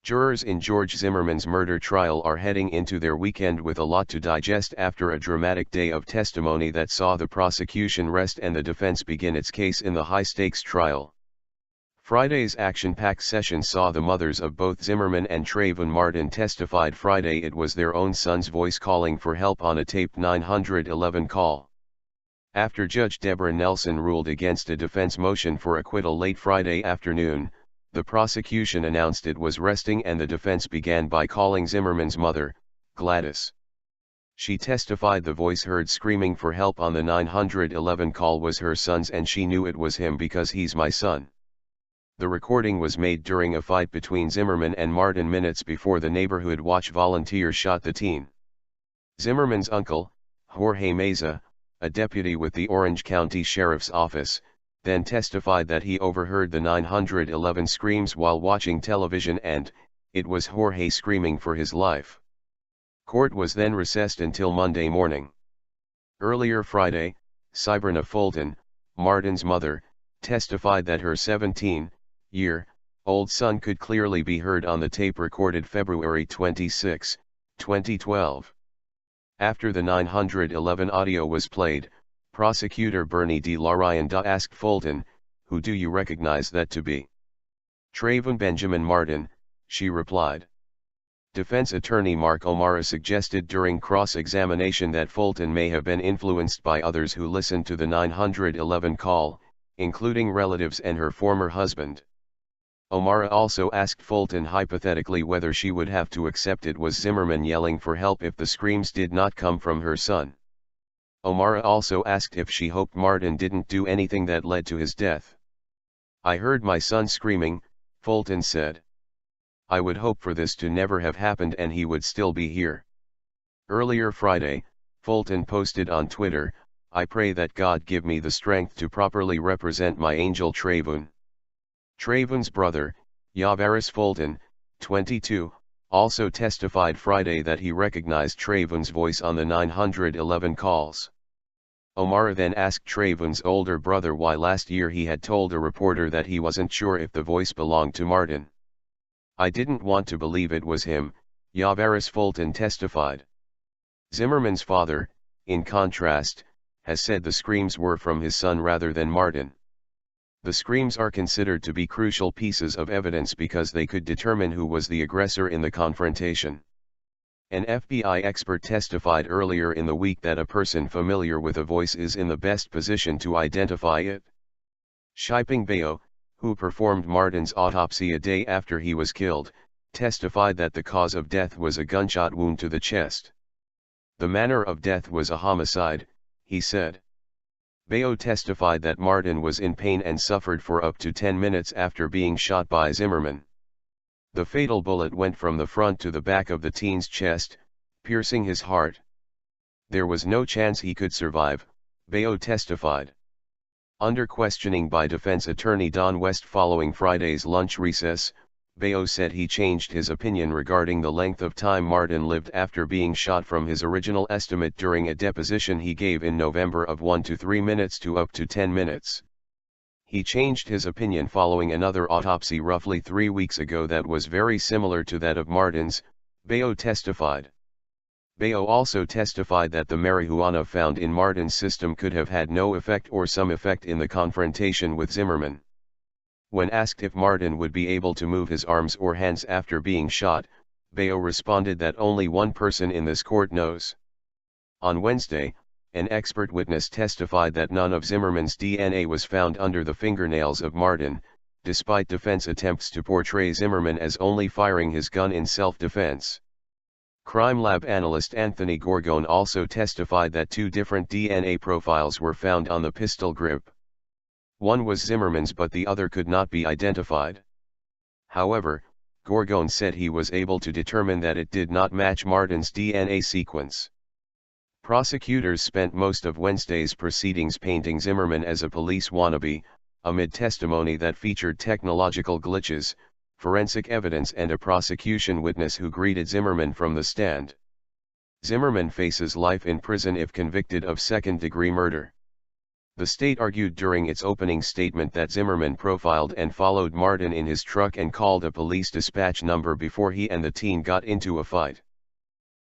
Jurors in George Zimmerman's murder trial are heading into their weekend with a lot to digest after a dramatic day of testimony that saw the prosecution rest and the defense begin its case in the high-stakes trial. Friday's action-packed session saw the mothers of both Zimmerman and Trayvon Martin testified. Friday it was their own son's voice calling for help on a taped 911 call. After Judge Debra Nelson ruled against a defense motion for acquittal late Friday afternoon, the prosecution announced it was resting and the defense began by calling Zimmerman's mother, Gladys. She testified the voice heard screaming for help on the 911 call was her son's and she knew it was him because he's my son. The recording was made during a fight between Zimmerman and Martin minutes before the neighborhood watch volunteer shot the teen. Zimmerman's uncle, Jorge Meza, a deputy with the Orange County Sheriff's Office, then testified that he overheard the 911 screams while watching television and, it was Jorge screaming for his life. Court was then recessed until Monday morning. Earlier Friday, Cyberna Fulton, Martin's mother, testified that her 17-year-old son could clearly be heard on the tape recorded February 26, 2012. After the 911 audio was played, Prosecutor Bernie D. Larian asked Fulton, "Who do you recognize that to be?" "Trayvon Benjamin Martin," she replied. Defense attorney Mark O'Mara suggested during cross-examination that Fulton may have been influenced by others who listened to the 911 call, including relatives and her former husband. O'Mara also asked Fulton hypothetically whether she would have to accept it was Zimmerman yelling for help if the screams did not come from her son. O'Mara also asked if she hoped Martin didn't do anything that led to his death. "I heard my son screaming," Fulton said. "I would hope for this to never have happened and he would still be here." Earlier Friday, Fulton posted on Twitter, "I pray that God give me the strength to properly represent my angel Trayvon." Trayvon's brother, Yavaris Fulton, 22, also testified Friday that he recognized Trayvon's voice on the 911 calls. O'Mara then asked Trayvon's older brother why last year he had told a reporter that he wasn't sure if the voice belonged to Martin. "I didn't want to believe it was him," Yavaris Fulton testified. Zimmerman's father, in contrast, has said the screams were from his son rather than Martin. The screams are considered to be crucial pieces of evidence because they could determine who was the aggressor in the confrontation. An FBI expert testified earlier in the week that a person familiar with a voice is in the best position to identify it. Shiping Bayo, who performed Martin's autopsy a day after he was killed, testified that the cause of death was a gunshot wound to the chest. "The manner of death was a homicide," he said. Bayo testified that Martin was in pain and suffered for up to 10 minutes after being shot by Zimmerman. The fatal bullet went from the front to the back of the teen's chest, piercing his heart. "There was no chance he could survive," Bayo testified. Under questioning by defense attorney Don West following Friday's lunch recess, Bayo said he changed his opinion regarding the length of time Martin lived after being shot from his original estimate during a deposition he gave in November of 1 to 3 minutes to up to 10 minutes. He changed his opinion following another autopsy roughly 3 weeks ago that was very similar to that of Martin's, Bayo testified. Bayo also testified that the marijuana found in Martin's system could have had no effect or some effect in the confrontation with Zimmerman. When asked if Martin would be able to move his arms or hands after being shot, Bayo responded that only one person in this court knows. On Wednesday, an expert witness testified that none of Zimmerman's DNA was found under the fingernails of Martin, despite defense attempts to portray Zimmerman as only firing his gun in self-defense. Crime lab analyst Anthony Gorgone also testified that 2 different DNA profiles were found on the pistol grip. One was Zimmerman's but the other could not be identified. However, Gorgone said he was able to determine that it did not match Martin's DNA sequence. Prosecutors spent most of Wednesday's proceedings painting Zimmerman as a police wannabe, amid testimony that featured technological glitches, forensic evidence and a prosecution witness who greeted Zimmerman from the stand. Zimmerman faces life in prison if convicted of second-degree murder. The state argued during its opening statement that Zimmerman profiled and followed Martin in his truck and called a police dispatch number before he and the teen got into a fight.